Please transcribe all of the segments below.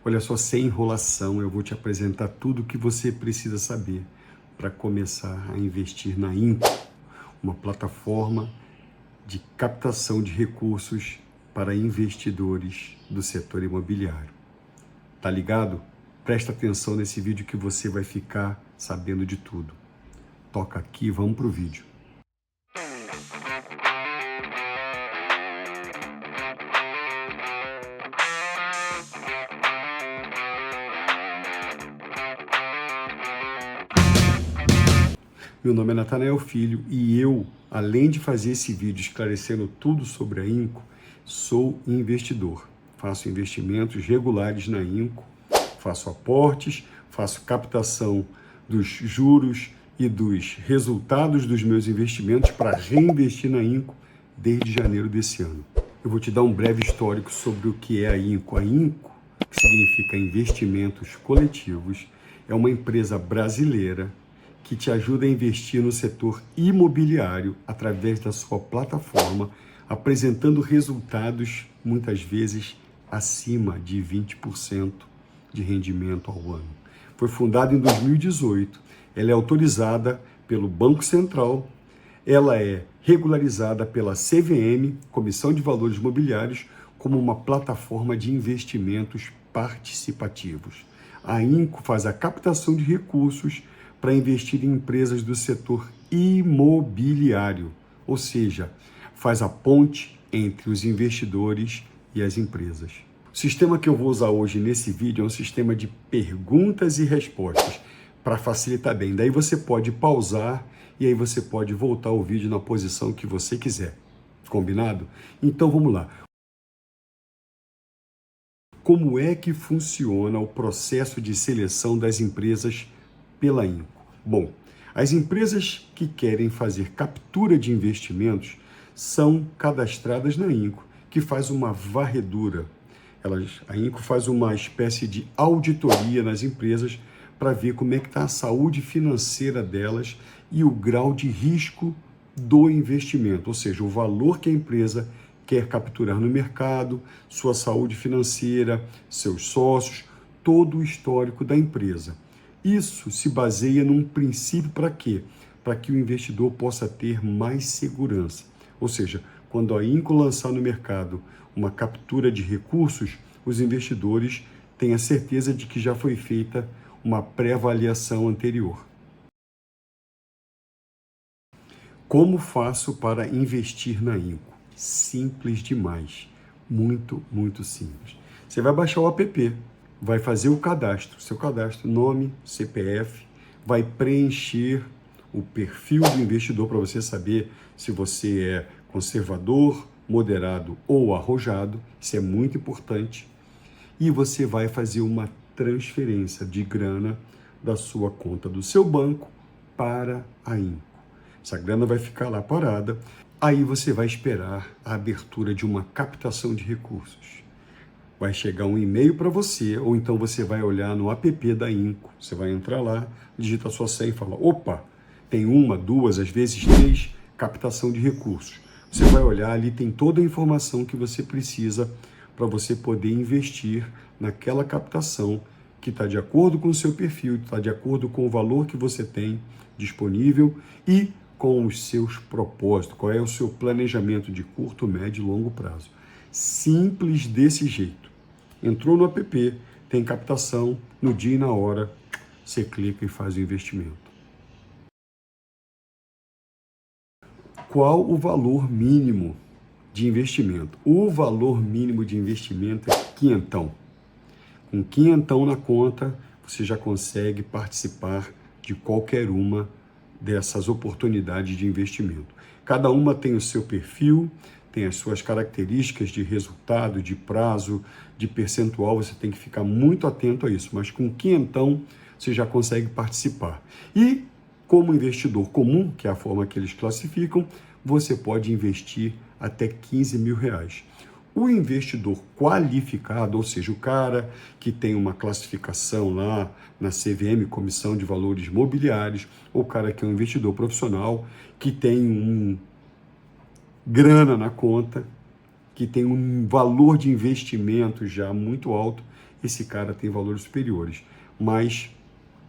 Olha só, sem enrolação, eu vou te apresentar tudo o que você precisa saber para começar a investir na Inco, uma plataforma de captação de recursos para investidores do setor imobiliário. Tá ligado? Presta atenção nesse vídeo que você vai ficar sabendo de tudo. Toca aqui, vamos pro vídeo. Meu nome é Natanael Filho e eu, além de fazer esse vídeo esclarecendo tudo sobre a Inco, sou investidor. Faço investimentos regulares na Inco, faço aportes, faço captação dos juros e dos resultados dos meus investimentos para reinvestir na Inco desde janeiro desse ano. Eu vou te dar um breve histórico sobre o que é a Inco. A Inco, que significa Investimentos Coletivos, é uma empresa brasileira que te ajuda a investir no setor imobiliário através da sua plataforma, apresentando resultados, muitas vezes, acima de 20% de rendimento ao ano. Foi fundada em 2018, ela é autorizada pelo Banco Central, ela é regularizada pela CVM, Comissão de Valores Mobiliários, como uma plataforma de investimentos participativos. A Inco faz a captação de recursos para investir em empresas do setor imobiliário, ou seja, faz a ponte entre os investidores e as empresas. O sistema que eu vou usar hoje nesse vídeo é um sistema de perguntas e respostas para facilitar bem. Daí você pode pausar e aí você pode voltar o vídeo na posição que você quiser. Combinado? Então vamos lá. Como é que funciona o processo de seleção das empresas pela Inco? Bom, as empresas que querem fazer captura de investimentos são cadastradas na Inco, que faz uma varredura. A Inco faz uma espécie de auditoria nas empresas para ver como é que está a saúde financeira delas e o grau de risco do investimento, ou seja, o valor que a empresa quer capturar no mercado, sua saúde financeira, seus sócios, todo o histórico da empresa. Isso se baseia num princípio para quê? Para que o investidor possa ter mais segurança. Ou seja, quando a Inco lançar no mercado uma captura de recursos, os investidores têm a certeza de que já foi feita uma pré-avaliação anterior. Como faço para investir na Inco? Simples demais. Muito, muito simples. Você vai baixar o app, vai fazer o cadastro, seu cadastro, nome, CPF, vai preencher o perfil do investidor para você saber se você é conservador, moderado ou arrojado, isso é muito importante. E você vai fazer uma transferência de grana da sua conta do seu banco para a Inco. Essa grana vai ficar lá parada, aí você vai esperar a abertura de uma captação de recursos. Vai chegar um e-mail para você, ou então você vai olhar no app da Inco. Você vai entrar lá, digita a sua senha e fala, opa, tem uma, duas, às vezes três, captação de recursos. Você vai olhar ali, tem toda a informação que você precisa para você poder investir naquela captação que está de acordo com o seu perfil, está de acordo com o valor que você tem disponível e com os seus propósitos, qual é o seu planejamento de curto, médio e longo prazo. Simples desse jeito. Entrou no app, tem captação, no dia e na hora, você clica e faz o investimento. Qual o valor mínimo de investimento? O valor mínimo de investimento é quinhentão. Com quinhentão na conta, você já consegue participar de qualquer uma dessas oportunidades de investimento. Cada uma tem o seu perfil, tem as suas características de resultado, de prazo, de percentual, você tem que ficar muito atento a isso, mas com quinhentão você já consegue participar. E como investidor comum, que é a forma que eles classificam, você pode investir até 15 mil reais. O investidor qualificado, ou seja, o cara que tem uma classificação lá na CVM, Comissão de Valores Mobiliários, ou o cara que é um investidor profissional, que tem grana na conta, que tem um valor de investimento já muito alto, esse cara tem valores superiores. Mas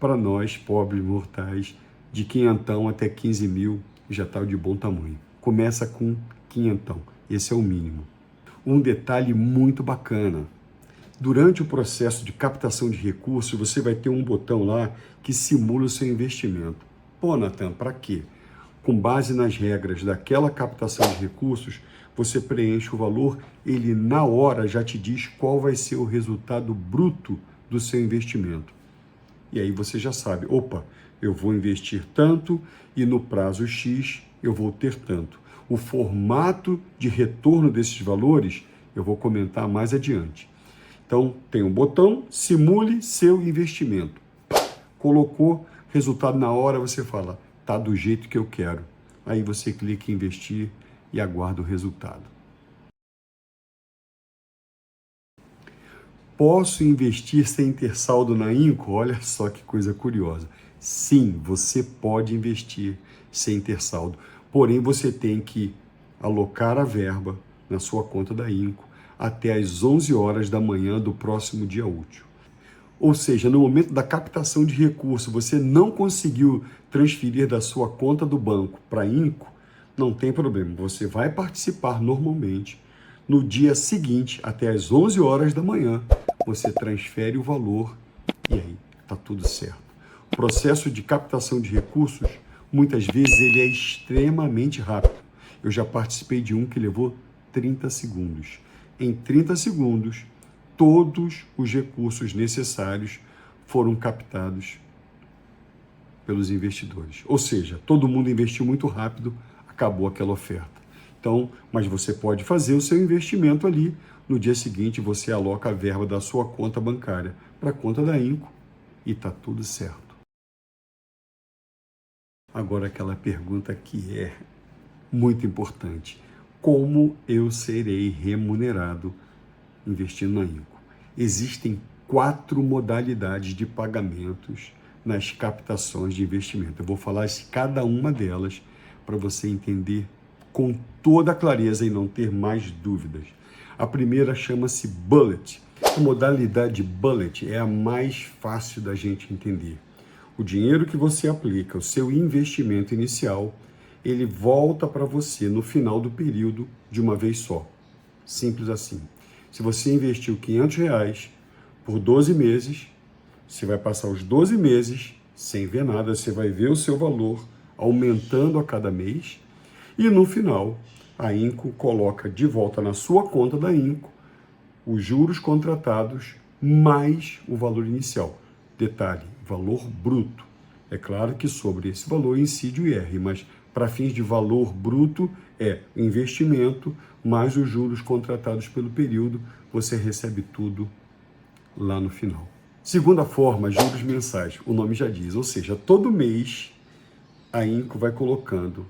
para nós, pobres mortais, de quinhentão até 15 mil já está de bom tamanho. Começa com quinhentão, esse é o mínimo. Um detalhe muito bacana: durante o processo de captação de recursos, você vai ter um botão lá que simula o seu investimento. Pô, Natan, para quê? Com base nas regras daquela captação de recursos, você preenche o valor, ele na hora já te diz qual vai ser o resultado bruto do seu investimento. E aí você já sabe, opa, eu vou investir tanto e no prazo X eu vou ter tanto. O formato de retorno desses valores eu vou comentar mais adiante. Então, tem um botão, simule seu investimento. Colocou, resultado na hora, você fala, tá do jeito que eu quero. Aí você clica em investir e aguarda o resultado. Posso investir sem ter saldo na Inco? Olha só que coisa curiosa. Sim, você pode investir sem ter saldo. Porém, você tem que alocar a verba na sua conta da Inco até às 11 horas da manhã do próximo dia útil. Ou seja, no momento da captação de recurso, você não conseguiu transferir da sua conta do banco para a Inco, não tem problema. Você vai participar normalmente. No dia seguinte, até às 11 horas da manhã, você transfere o valor e aí está tudo certo. O processo de captação de recursos, muitas vezes, ele é extremamente rápido. Eu já participei de um que levou 30 segundos. Em 30 segundos, todos os recursos necessários foram captados pelos investidores. Ou seja, todo mundo investiu muito rápido, acabou aquela oferta. Então, mas você pode fazer o seu investimento ali. No dia seguinte, você aloca a verba da sua conta bancária para a conta da Inco e está tudo certo. Agora, aquela pergunta que é muito importante. Como eu serei remunerado investindo na Inco? Existem 4 modalidades de pagamentos nas captações de investimento. Eu vou falar de cada uma delas para você entender com toda a clareza e não ter mais dúvidas. A primeira chama-se Bullet. A modalidade Bullet é a mais fácil da gente entender. O dinheiro que você aplica, o seu investimento inicial, ele volta para você no final do período de uma vez só. Simples assim. Se você investiu R$500 por 12 meses, você vai passar os 12 meses sem ver nada, você vai ver o seu valor aumentando a cada mês e no final a Inco coloca de volta na sua conta da Inco os juros contratados mais o valor inicial. Detalhe, valor bruto. É claro que sobre esse valor incide o IR, mas para fins de valor bruto é investimento mais os juros contratados pelo período, você recebe tudo lá no final. Segunda forma, juros mensais, o nome já diz, ou seja, todo mês a Inco vai colocando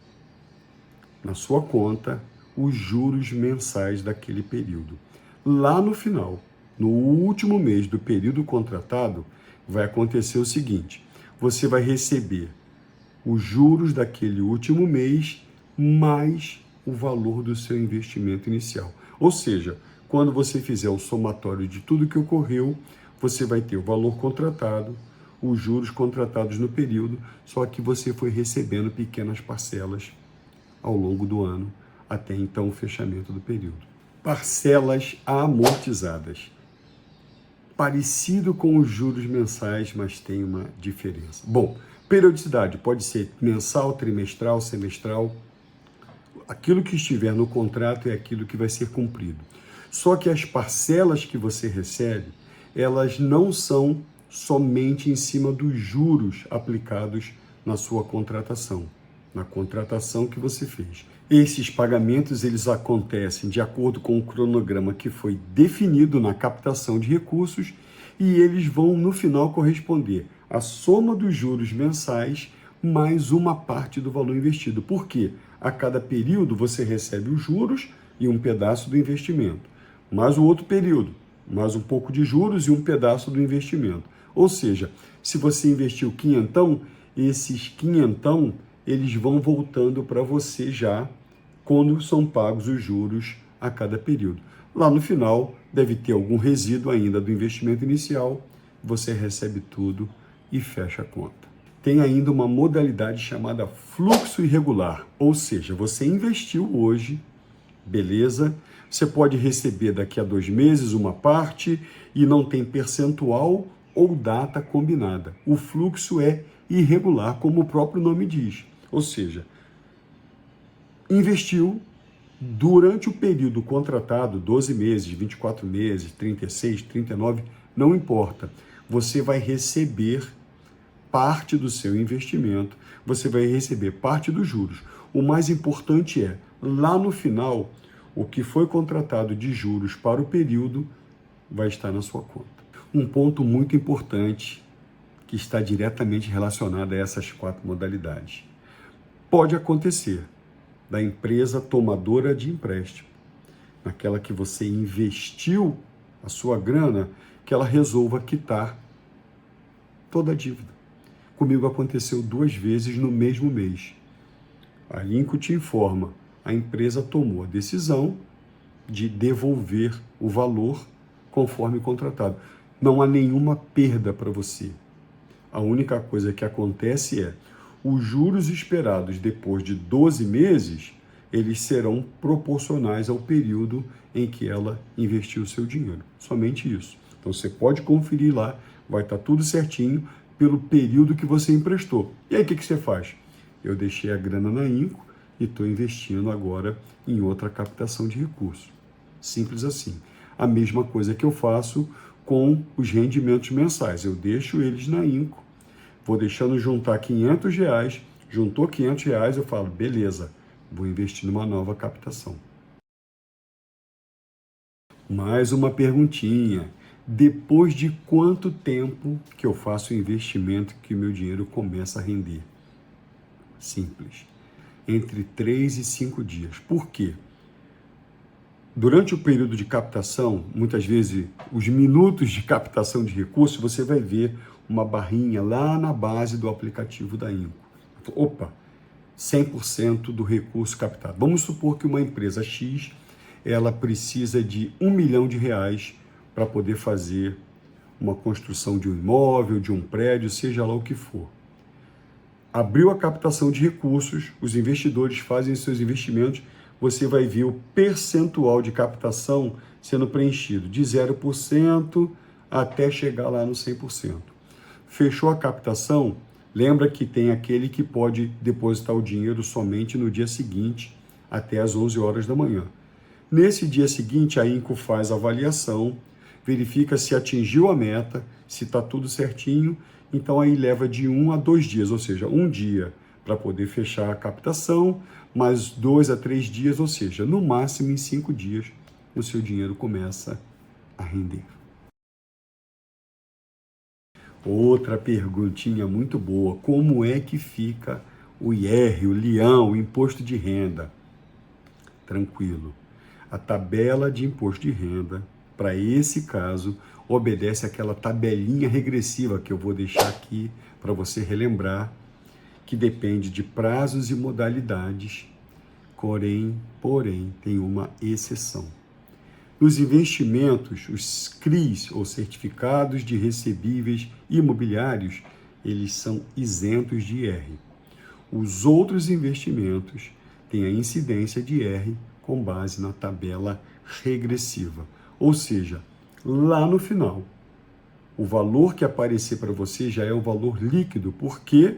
na sua conta os juros mensais daquele período. Lá no final, no último mês do período contratado, vai acontecer o seguinte: você vai receber os juros daquele último mês mais o valor do seu investimento inicial. Ou seja, quando você fizer o somatório de tudo que ocorreu, você vai ter o valor contratado, os juros contratados no período, só que você foi recebendo pequenas parcelas ao longo do ano, até então o fechamento do período. Parcelas amortizadas. Parecido com os juros mensais, mas tem uma diferença. Bom, periodicidade pode ser mensal, trimestral, semestral. Aquilo que estiver no contrato é aquilo que vai ser cumprido. Só que as parcelas que você recebe, elas não são somente em cima dos juros aplicados na sua contratação, na contratação que você fez. Esses pagamentos, eles acontecem de acordo com o cronograma que foi definido na captação de recursos e eles vão, no final, corresponder à soma dos juros mensais mais uma parte do valor investido. Por quê? A cada período você recebe os juros e um pedaço do investimento, mais o outro período, mais um pouco de juros e um pedaço do investimento. Ou seja, se você investiu quinhentão, esses quinhentão, eles vão voltando para você já quando são pagos os juros a cada período. Lá no final, deve ter algum resíduo ainda do investimento inicial, você recebe tudo e fecha a conta. Tem ainda uma modalidade chamada fluxo irregular, ou seja, você investiu hoje, beleza? Você pode receber daqui a 2 meses uma parte e não tem percentual ou data combinada. O fluxo é irregular, como o próprio nome diz. Ou seja, investiu durante o período contratado, 12 meses, 24 meses, 36, 39, não importa. Você vai receber parte do seu investimento, você vai receber parte dos juros. O mais importante é, lá no final, o que foi contratado de juros para o período vai estar na sua conta. Um ponto muito importante que está diretamente relacionado a essas 4 modalidades. Pode acontecer da empresa tomadora de empréstimo, naquela que você investiu a sua grana, que ela resolva quitar toda a dívida. Comigo aconteceu 2 vezes no mesmo mês. A Inco te informa, a empresa tomou a decisão de devolver o valor conforme contratado. Não há nenhuma perda para você. A única coisa que acontece é, os juros esperados depois de 12 meses, eles serão proporcionais ao período em que ela investiu o seu dinheiro. Somente isso. Então você pode conferir lá, vai estar tudo certinho pelo período que você emprestou. E aí o que você faz? Eu deixei a grana na Inco e estou investindo agora em outra captação de recursos. Simples assim. A mesma coisa que eu faço com os rendimentos mensais. Eu deixo eles na Inco, vou deixando juntar R$500, juntou R$500, eu falo, beleza, vou investir numa nova captação. Mais uma perguntinha. Depois de quanto tempo que eu faço o investimento que o meu dinheiro começa a render? Simples. Entre 3 e 5 dias. Por quê? Durante o período de captação, muitas vezes, os minutos de captação de recursos, você vai ver uma barrinha lá na base do aplicativo da Inco. Opa, 100% do recurso captado. Vamos supor que uma empresa X, ela precisa de R$1 milhão para poder fazer uma construção de um imóvel, de um prédio, seja lá o que for. Abriu a captação de recursos, os investidores fazem seus investimentos, você vai ver o percentual de captação sendo preenchido de 0% até chegar lá no 100%. Fechou a captação, lembra que tem aquele que pode depositar o dinheiro somente no dia seguinte, até às 11 horas da manhã. Nesse dia seguinte, a Inco faz a avaliação, verifica se atingiu a meta, se está tudo certinho, então aí leva de 1 a 2 dias, ou seja, 1 dia para poder fechar a captação, mais 2 a 3 dias, ou seja, no máximo em 5 dias, o seu dinheiro começa a render. Outra perguntinha muito boa, como é que fica o IR, o Leão, o imposto de renda? Tranquilo. A tabela de imposto de renda, para esse caso, obedece àquela tabelinha regressiva que eu vou deixar aqui para você relembrar, que depende de prazos e modalidades, porém, tem uma exceção. Nos investimentos, os CRIs, ou Certificados de Recebíveis Imobiliários, eles são isentos de IR. Os outros investimentos têm a incidência de IR com base na tabela regressiva. Ou seja, lá no final, o valor que aparecer para você já é o valor líquido, porque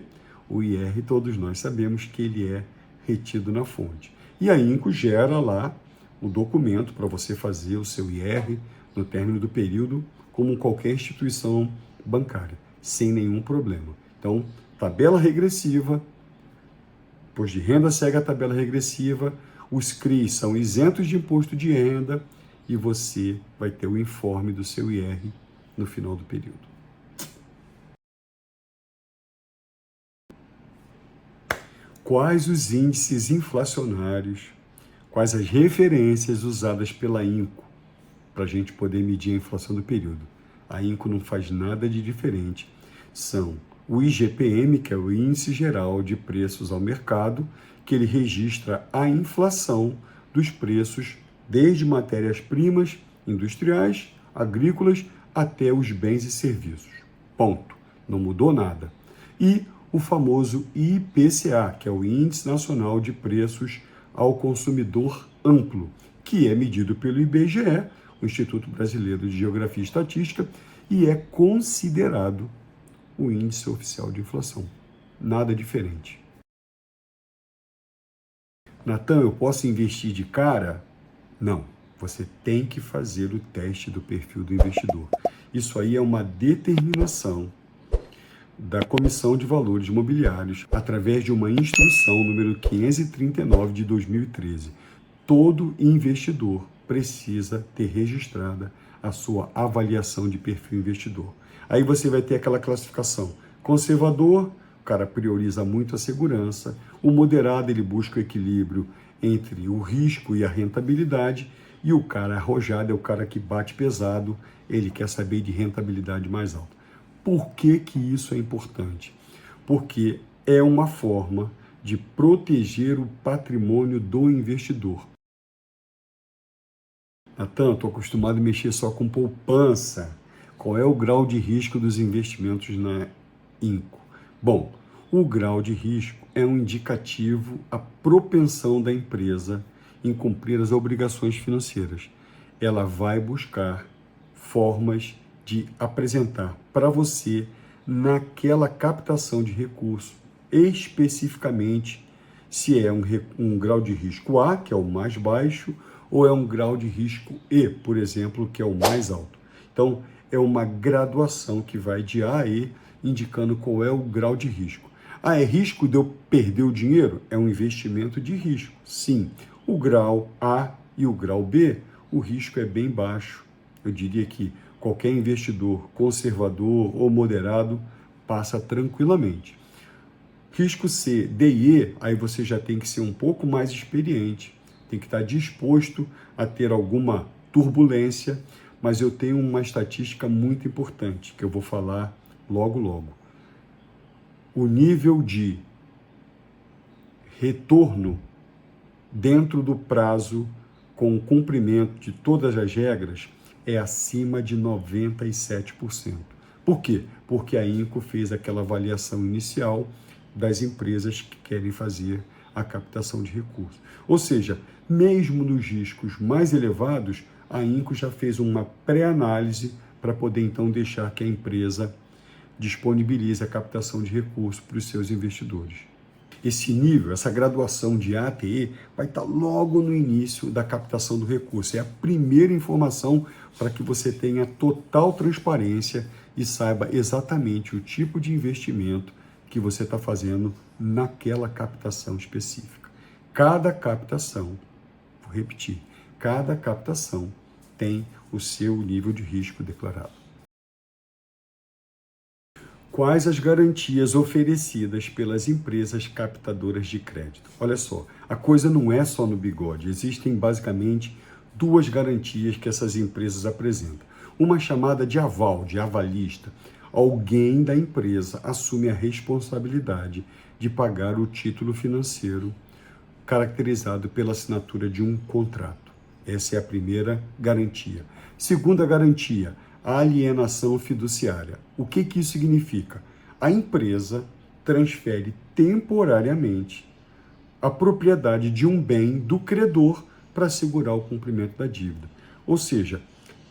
o IR, todos nós sabemos que ele é retido na fonte. E a Inco gera lá o documento para você fazer o seu IR no término do período, como qualquer instituição bancária, sem nenhum problema. Então, tabela regressiva, imposto de renda segue a tabela regressiva, os CRIs são isentos de imposto de renda e você vai ter o informe do seu IR no final do período. Quais os índices inflacionários, quais as referências usadas pela Inco para a gente poder medir a inflação do período? A Inco não faz nada de diferente. São o IGPM, que é o Índice Geral de Preços ao Mercado, que ele registra a inflação dos preços desde matérias-primas industriais, agrícolas, até os bens e serviços. Ponto. Não mudou nada. E o famoso IPCA, que é o Índice Nacional de Preços ao Consumidor Amplo, que é medido pelo IBGE, o Instituto Brasileiro de Geografia e Estatística, e é considerado o índice oficial de inflação. Nada diferente. Natan, eu posso investir de cara? Não. Você tem que fazer o teste do perfil do investidor. Isso aí é uma determinação da Comissão de Valores Imobiliários através de uma instrução número 539 de 2013. Todo investidor precisa ter registrada a sua avaliação de perfil investidor. Aí você vai ter aquela classificação: conservador, o cara prioriza muito a segurança; o moderado, ele busca o equilíbrio entre o risco e a rentabilidade; e o cara arrojado é o cara que bate pesado, ele quer saber de rentabilidade mais alta. Por que que isso é importante? Porque é uma forma de proteger o patrimônio do investidor. Natan, estou acostumado a mexer só com poupança. Qual é o grau de risco dos investimentos na INCO? Bom, o grau de risco é um indicativo à propensão da empresa em cumprir as obrigações financeiras. Ela vai buscar formas de apresentar para você, naquela captação de recurso, especificamente se é um grau de risco A, que é o mais baixo, ou é um grau de risco E, por exemplo, que é o mais alto. Então, é uma graduação que vai de A a E, indicando qual é o grau de risco. Ah, é risco de eu perder o dinheiro? É um investimento de risco, sim. O grau A e o grau B, o risco é bem baixo. Eu diria que qualquer investidor conservador ou moderado passa tranquilamente. Risco C, D e E, aí você já tem que ser um pouco mais experiente, tem que estar disposto a ter alguma turbulência, mas eu tenho uma estatística muito importante que eu vou falar logo logo. O nível de retorno dentro do prazo, com o cumprimento de todas as regras, é acima de 97%. Por quê? Porque a INCO fez aquela avaliação inicial das empresas que querem fazer a captação de recursos. Ou seja, mesmo nos riscos mais elevados, a INCO já fez uma pré-análise para poder então deixar que a empresa disponibilize a captação de recursos para os seus investidores. Esse nível, essa graduação de A até E, vai estar logo no início da captação do recurso. É a primeira informação para que você tenha total transparência e saiba exatamente o tipo de investimento que você está fazendo naquela captação específica. Cada captação, vou repetir, cada captação tem o seu nível de risco declarado. Quais as garantias oferecidas pelas empresas captadoras de crédito? Olha só, a coisa não é só no bigode. Existem basicamente duas garantias que essas empresas apresentam. Uma chamada de aval, de avalista. Alguém da empresa assume a responsabilidade de pagar o título financeiro caracterizado pela assinatura de um contrato. Essa é a primeira garantia. Segunda garantia, a alienação fiduciária. O que isso significa? A empresa transfere temporariamente a propriedade de um bem do credor para assegurar o cumprimento da dívida. Ou seja,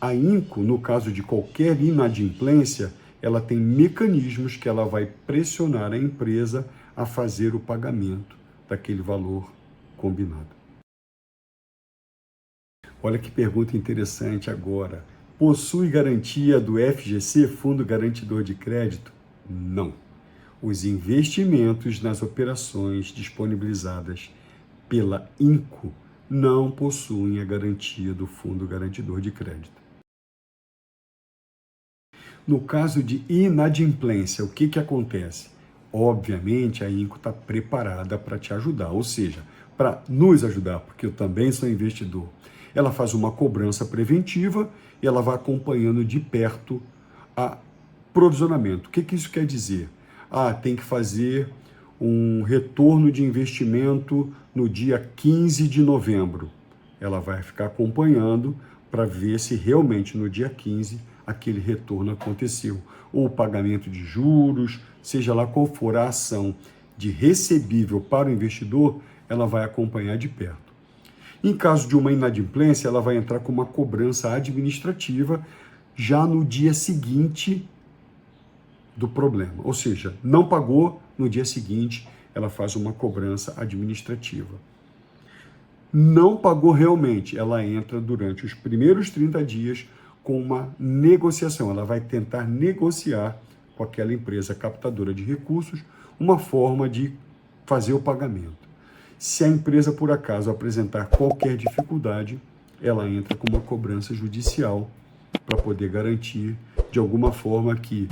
a INCO, no caso de qualquer inadimplência, ela tem mecanismos que ela vai pressionar a empresa a fazer o pagamento daquele valor combinado. Olha que pergunta interessante agora. Possui garantia do FGC, Fundo Garantidor de Crédito? Não. Os investimentos nas operações disponibilizadas pela INCO não possuem a garantia do Fundo Garantidor de Crédito. No caso de inadimplência, o que acontece? Obviamente, a INCO está preparada para te ajudar, ou seja, para nos ajudar, porque eu também sou investidor. Ela faz uma cobrança preventiva e ela vai acompanhando de perto o provisionamento. O que isso quer dizer? Tem que fazer um retorno de investimento no dia 15 de novembro. ela vai ficar acompanhando para ver se realmente no dia 15 aquele retorno aconteceu, ou o pagamento de juros, seja lá qual for a ação de recebível para o investidor, ela vai acompanhar de perto. Em caso de uma inadimplência, ela vai entrar com uma cobrança administrativa já no dia seguinte do problema. Ou seja, não pagou, no dia seguinte ela faz uma cobrança administrativa. Não pagou realmente, ela entra durante os primeiros 30 dias com uma negociação. Ela vai tentar negociar com aquela empresa captadora de recursos uma forma de fazer o pagamento. Se a empresa, por acaso, apresentar qualquer dificuldade, ela entra com uma cobrança judicial para poder garantir, de alguma forma, que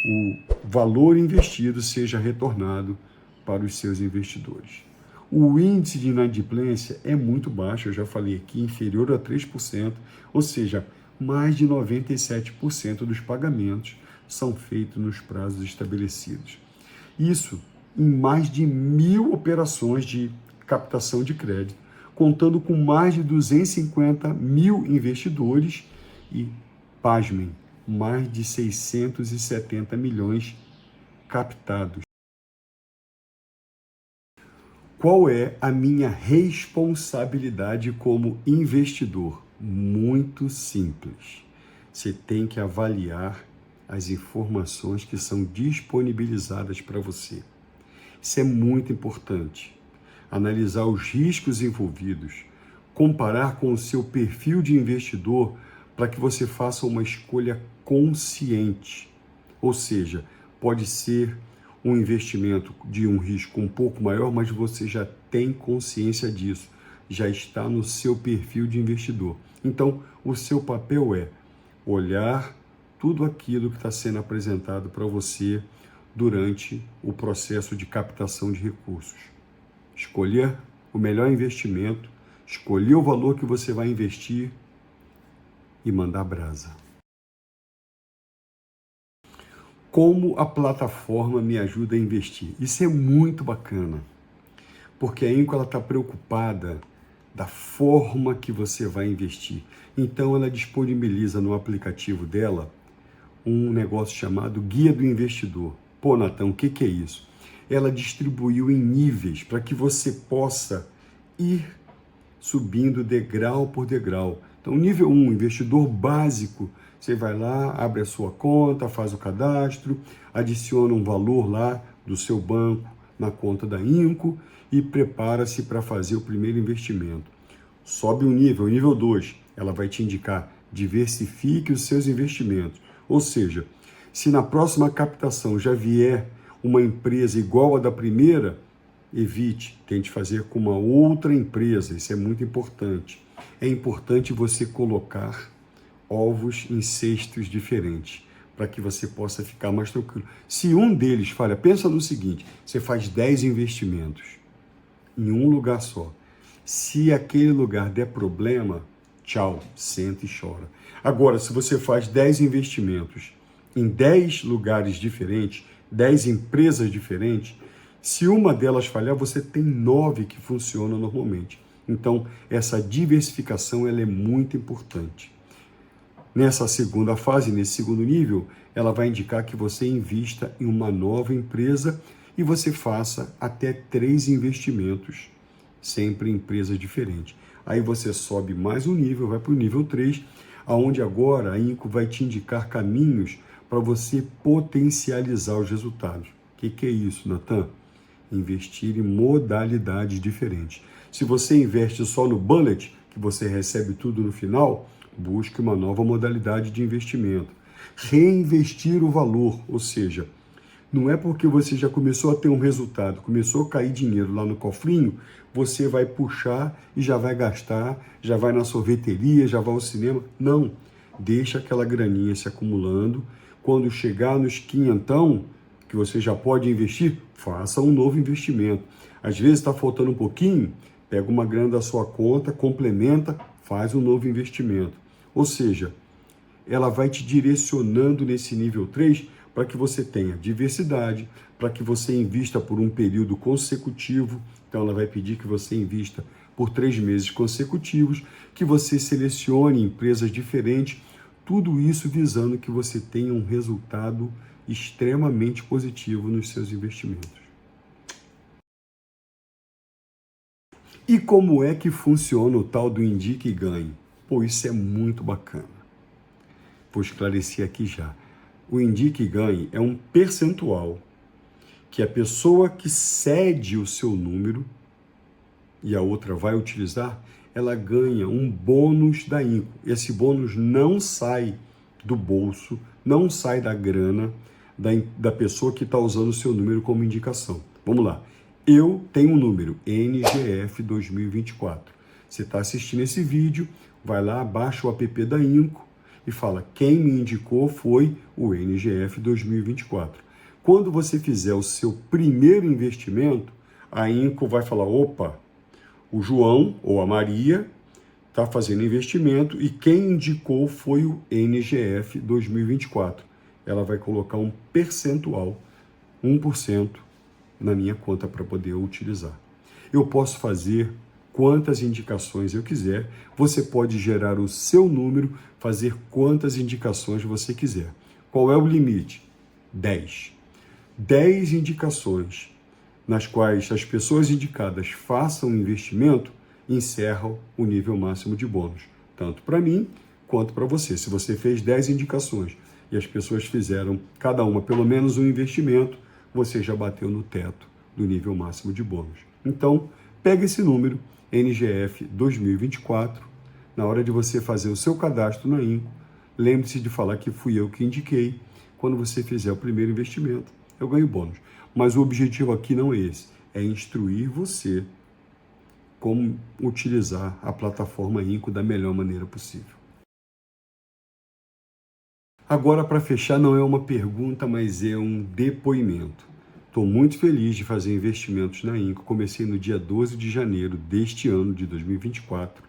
o valor investido seja retornado para os seus investidores. O índice de inadimplência é muito baixo, eu já falei aqui, inferior a 3%, ou seja, mais de 97% dos pagamentos são feitos nos prazos estabelecidos. Isso em mais de 1.000 operações de captação de crédito, contando com mais de 250 mil investidores e, pasmem, mais de 670 milhões captados. Qual é a minha responsabilidade como investidor? Muito simples. Você tem que avaliar as informações que são disponibilizadas para você. Isso é muito importante. Analisar os riscos envolvidos, comparar com o seu perfil de investidor para que você faça uma escolha consciente. Ou seja, pode ser um investimento de um risco um pouco maior, mas você já tem consciência disso, já está no seu perfil de investidor. Então, o seu papel é olhar tudo aquilo que está sendo apresentado para você durante o processo de captação de recursos. Escolher o melhor investimento, escolher o valor que você vai investir e mandar brasa. Como a plataforma me ajuda a investir? Isso é muito bacana, porque a Inco está preocupada da forma que você vai investir. Então ela disponibiliza no aplicativo dela um negócio chamado Guia do Investidor. Pô, Natan, o que é isso? Ela distribuiu em níveis para que você possa ir subindo degrau por degrau. Então, nível 1, investidor básico, você vai lá, abre a sua conta, faz o cadastro, adiciona um valor lá do seu banco na conta da Inco e prepara-se para fazer o primeiro investimento. Sobe um nível 2, ela vai te indicar, diversifique os seus investimentos. Ou seja, se na próxima captação já vier uma empresa igual à da primeira, evite, tente fazer com uma outra empresa, isso é muito importante. É importante você colocar ovos em cestos diferentes, para que você possa ficar mais tranquilo. Se um deles falha, pensa no seguinte, você faz 10 investimentos em um lugar só. Se aquele lugar der problema, tchau, senta e chora. Agora, se você faz 10 investimentos em 10 lugares diferentes, 10 empresas diferentes, se uma delas falhar, você tem 9 que funcionam normalmente. Então, essa diversificação ela é muito importante. Nessa segunda fase, nesse segundo nível, ela vai indicar que você invista em uma nova empresa e você faça até 3 investimentos, sempre em empresas diferentes. Aí você sobe mais um nível, vai para o nível 3, onde agora a Inco vai te indicar caminhos para você potencializar os resultados. O que é isso, Natan? Investir em modalidades diferentes. Se você investe só no bullet, que você recebe tudo no final, busque uma nova modalidade de investimento. Reinvestir o valor, ou seja, não é porque você já começou a ter um resultado, começou a cair dinheiro lá no cofrinho, você vai puxar e já vai gastar, já vai na sorveteria, já vai ao cinema. Não, deixa aquela graninha se acumulando. Quando chegar nos quinhentão, que você já pode investir, faça um novo investimento. Às vezes está faltando um pouquinho, pega uma grana da sua conta, complementa, faz um novo investimento. Ou seja, ela vai te direcionando nesse nível 3 para que você tenha diversidade, para que você invista por um período consecutivo. Então ela vai pedir que você invista por 3 meses consecutivos, que você selecione empresas diferentes, tudo isso visando que você tenha um resultado extremamente positivo nos seus investimentos. E como é que funciona o tal do Indique e Ganhe? Pô, isso é muito bacana. Vou esclarecer aqui já. O Indique e Ganhe é um percentual que a pessoa que cede o seu número e a outra vai utilizar, ela ganha um bônus da Inco. Esse bônus não sai do bolso, não sai da grana da pessoa que está usando o seu número como indicação. Vamos lá. Eu tenho um número, NGF 2024. Você está assistindo esse vídeo, vai lá, baixa o app da Inco e fala, quem me indicou foi o NGF 2024. Quando você fizer o seu primeiro investimento, a Inco vai falar, opa, o João ou a Maria está fazendo investimento e quem indicou foi o NGF 2024. Ela vai colocar um percentual, 1%, na minha conta para poder utilizar. Eu posso fazer quantas indicações eu quiser, você pode gerar o seu número, fazer quantas indicações você quiser. Qual é o limite? 10. 10 indicações nas quais as pessoas indicadas façam um investimento, encerram o nível máximo de bônus, tanto para mim quanto para você. Se você fez 10 indicações e as pessoas fizeram cada uma pelo menos um investimento, você já bateu no teto do nível máximo de bônus. Então, pega esse número, NGF 2024, na hora de você fazer o seu cadastro na Inco, lembre-se de falar que fui eu que indiquei. Quando você fizer o primeiro investimento, eu ganho bônus. Mas o objetivo aqui não é esse, é instruir você como utilizar a plataforma Inco da melhor maneira possível. Agora, para fechar, não é uma pergunta, mas é um depoimento. Estou muito feliz de fazer investimentos na Inco. Comecei no dia 12 de janeiro deste ano, de 2024.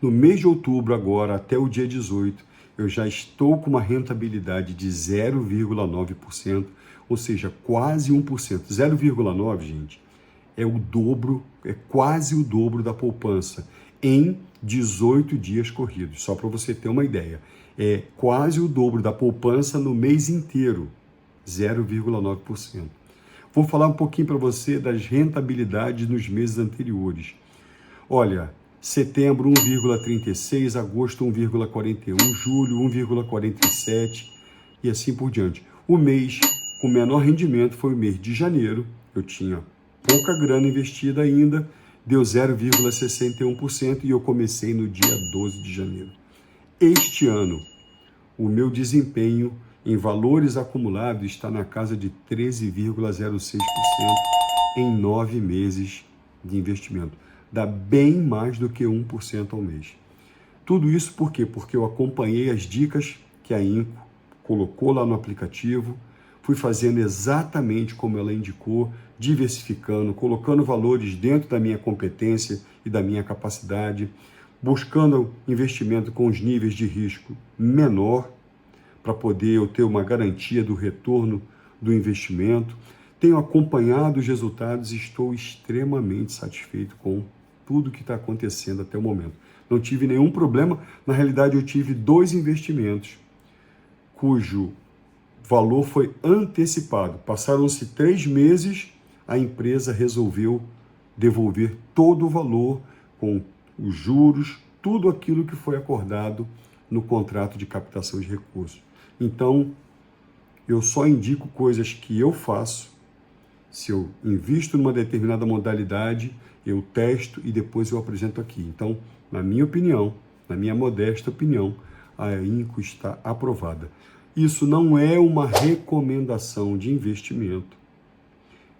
No mês de outubro, agora, até o dia 18, eu já estou com uma rentabilidade de 0,9%, ou seja, quase 1%. 0,9%, gente, é o dobro, é quase o dobro da poupança em 18 dias corridos. Só para você ter uma ideia. É quase o dobro da poupança no mês inteiro, 0,9%. Vou falar um pouquinho para você das rentabilidades nos meses anteriores. Olha, setembro 1,36, agosto 1,41, julho 1,47 e assim por diante. O mês com menor rendimento foi o mês de janeiro. Eu tinha pouca grana investida ainda, deu 0,61% e eu comecei no dia 12 de janeiro. Este ano, o meu desempenho em valores acumulados está na casa de 13,06% em 9 meses de investimento. Dá bem mais do que 1% ao mês. Tudo isso por quê? Porque eu acompanhei as dicas que a Inco colocou lá no aplicativo, fui fazendo exatamente como ela indicou, diversificando, colocando valores dentro da minha competência e da minha capacidade, buscando investimento com os níveis de risco menor, para poder eu ter uma garantia do retorno do investimento. Tenho acompanhado os resultados e estou extremamente satisfeito com tudo que está acontecendo até o momento. Não tive nenhum problema. Na realidade, eu tive 2 investimentos cujo valor foi antecipado. Passaram-se 3 meses, a empresa resolveu devolver todo o valor com os juros, tudo aquilo que foi acordado no contrato de captação de recursos. Então, eu só indico coisas que eu faço. Se eu invisto numa determinada modalidade, eu testo e depois eu apresento aqui. Então, na minha opinião, na minha modesta opinião, a Inco está aprovada. Isso não é uma recomendação de investimento,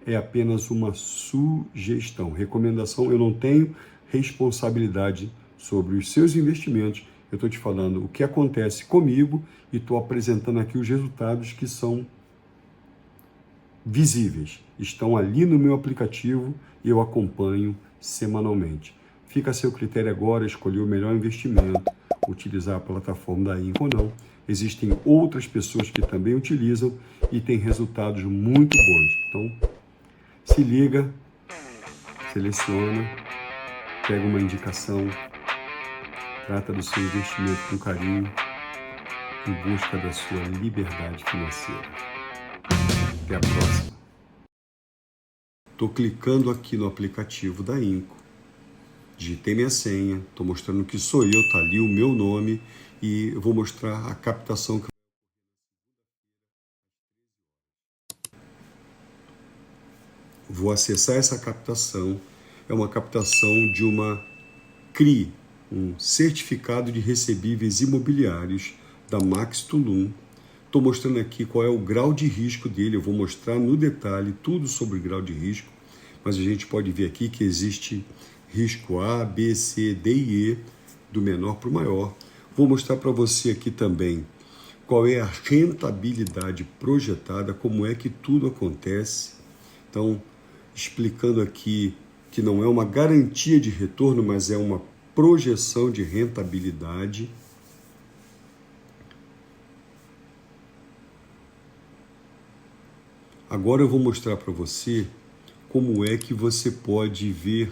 é apenas uma sugestão. Recomendação, eu não tenho responsabilidade sobre os seus investimentos. Eu estou te falando o que acontece comigo e estou apresentando aqui os resultados que são visíveis. Estão ali no meu aplicativo e eu acompanho semanalmente. Fica a seu critério agora escolher o melhor investimento, utilizar a plataforma da Inco ou não. Existem outras pessoas que também utilizam e têm resultados muito bons. Então, se liga, seleciona, pega uma indicação, trata do seu investimento com carinho em busca da sua liberdade financeira. Até a próxima. Estou clicando aqui no aplicativo da Inco, digitei minha senha, estou mostrando que sou eu, está ali o meu nome e eu vou mostrar a captação que vou acessar essa captação. É uma captação de uma CRI, um certificado de recebíveis imobiliários da Max Tulum. Estou mostrando aqui qual é o grau de risco dele, eu vou mostrar no detalhe tudo sobre grau de risco, mas a gente pode ver aqui que existe risco A, B, C, D e E, do menor para o maior. Vou mostrar para você aqui também qual é a rentabilidade projetada, como é que tudo acontece. Então, explicando aqui que não é uma garantia de retorno, mas é uma projeção de rentabilidade. Agora eu vou mostrar para você como é que você pode ver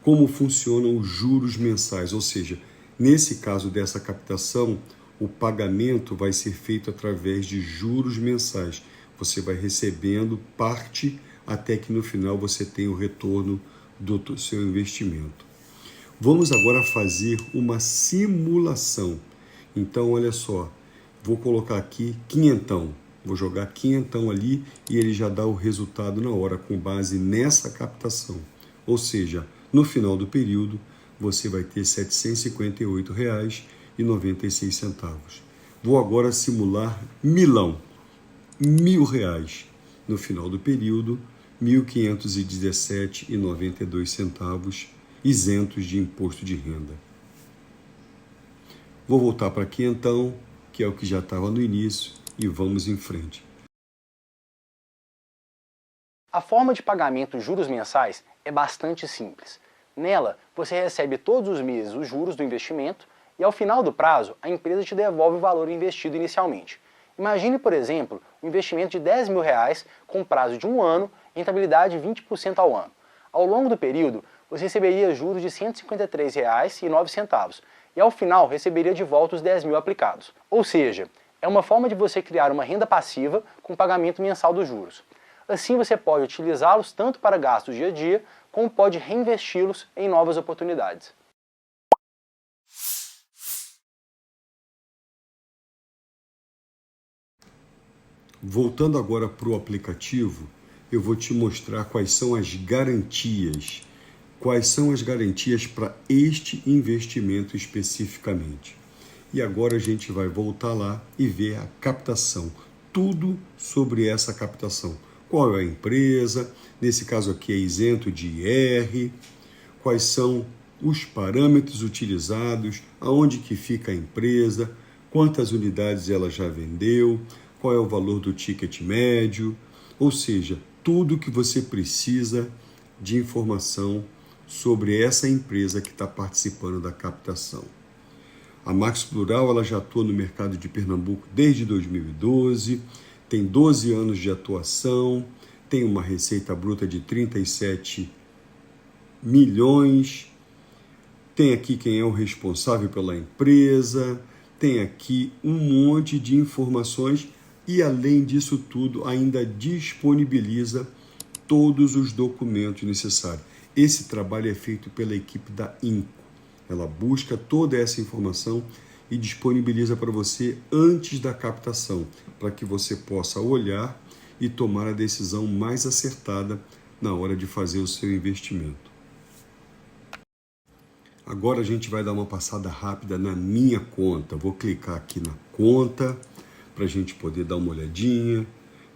como funcionam os juros mensais, ou seja, nesse caso dessa captação, o pagamento vai ser feito através de juros mensais. Você vai recebendo parte até que no final você tenha o retorno do seu investimento. Vamos agora fazer uma simulação. Então, olha só, vou colocar aqui quinhentão. Vou jogar quinhentão ali e ele já dá o resultado na hora, com base nessa captação. Ou seja, no final do período, você vai ter R$ 758,96. Vou agora simular milão, R$ 1.000. No final do período, R$ 1.517,92, isentos de imposto de renda. Vou voltar para quinhentão, que é o que já estava no início, e vamos em frente. A forma de pagamento de juros mensais é bastante simples. Nela, você recebe todos os meses os juros do investimento e ao final do prazo, a empresa te devolve o valor investido inicialmente. Imagine, por exemplo, um investimento de R$ 10.000 com prazo de 1 ano e rentabilidade de 20% ao ano. Ao longo do período, você receberia juros de R$ 153,09 e ao final receberia de volta os 10.000 aplicados. Ou seja, é uma forma de você criar uma renda passiva com pagamento mensal dos juros. Assim você pode utilizá-los tanto para gastos dia a dia, como pode reinvesti-los em novas oportunidades. Voltando agora para o aplicativo, eu vou te mostrar quais são as garantias. Quais são as garantias para este investimento especificamente. E agora a gente vai voltar lá e ver a captação. Tudo sobre essa captação. Qual é a empresa? Nesse caso aqui é isento de IR. Quais são os parâmetros utilizados? Aonde que fica a empresa? Quantas unidades ela já vendeu? Qual é o valor do ticket médio? Ou seja, tudo que você precisa de informação sobre essa empresa que está participando da captação. A Max Plural ela já atua no mercado de Pernambuco desde 2012, tem 12 anos de atuação, tem uma receita bruta de 37 milhões, tem aqui quem é o responsável pela empresa, tem aqui um monte de informações e, além disso tudo, ainda disponibiliza todos os documentos necessários. Esse trabalho é feito pela equipe da Inco. Ela busca toda essa informação e disponibiliza para você antes da captação, para que você possa olhar e tomar a decisão mais acertada na hora de fazer o seu investimento. Agora a gente vai dar uma passada rápida na minha conta. Vou clicar aqui na conta para a gente poder dar uma olhadinha.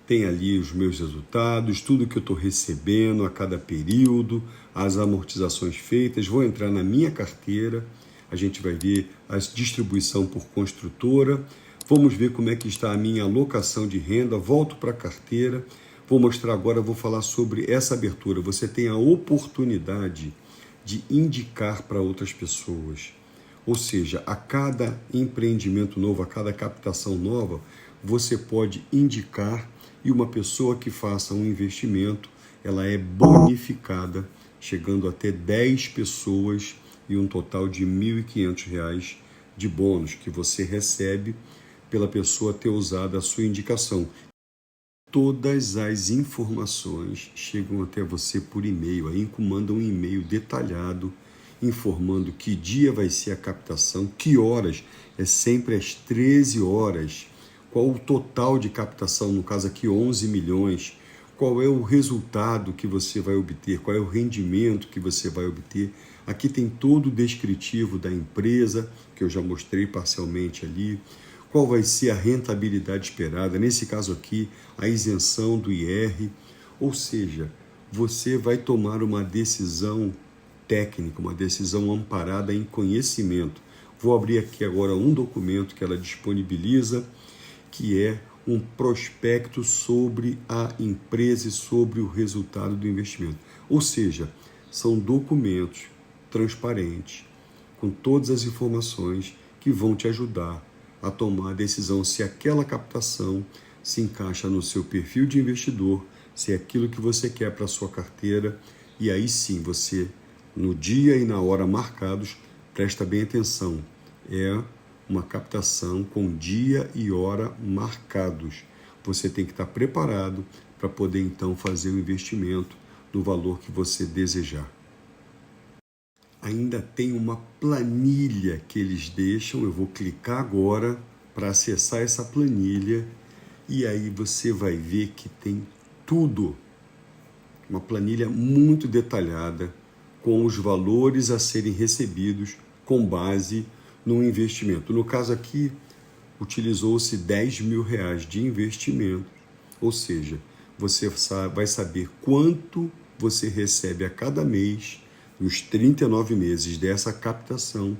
Tem ali os meus resultados, tudo que eu estou recebendo a cada período, as amortizações feitas. Vou entrar na minha carteira, a gente vai ver a distribuição por construtora. Vamos ver como é que está a minha alocação de renda. Volto para a carteira. Vou mostrar agora, vou falar sobre essa abertura. Você tem a oportunidade de indicar para outras pessoas. Ou seja, a cada empreendimento novo, a cada captação nova, você pode indicar e uma pessoa que faça um investimento, ela é bonificada, chegando até 10 pessoas e um total de R$ 1.500 de bônus que você recebe pela pessoa ter usado a sua indicação. Todas as informações chegam até você por e-mail. A Inco manda um e-mail detalhado informando que dia vai ser a captação, que horas, é sempre às 13 horas, qual o total de captação, no caso aqui 11 milhões, qual é o resultado que você vai obter, qual é o rendimento que você vai obter. Aqui tem todo o descritivo da empresa, que eu já mostrei parcialmente ali, qual vai ser a rentabilidade esperada, nesse caso aqui, a isenção do IR, ou seja, você vai tomar uma decisão técnica, uma decisão amparada em conhecimento. Vou abrir aqui agora um documento que ela disponibiliza, que é um prospecto sobre a empresa e sobre o resultado do investimento. Ou seja, são documentos transparentes, com todas as informações que vão te ajudar a tomar a decisão se aquela captação se encaixa no seu perfil de investidor, se é aquilo que você quer para a sua carteira, e aí sim você, no dia e na hora marcados, presta bem atenção, é uma captação com dia e hora marcados. Você tem que estar preparado para poder então fazer o investimento no valor que você desejar. Ainda tem uma planilha que eles deixam, eu vou clicar agora para acessar essa planilha e aí você vai ver que tem tudo. Uma planilha muito detalhada com os valores a serem recebidos com base no investimento. No caso aqui, utilizou-se R$10 mil de investimento, ou seja, você vai saber quanto você recebe a cada mês nos 39 meses dessa captação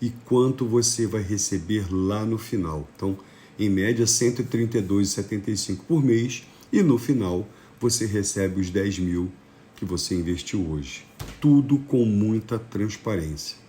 e quanto você vai receber lá no final. Então, em média, R$ 132,75 por mês e no final você recebe os 10 mil que você investiu hoje. Tudo com muita transparência.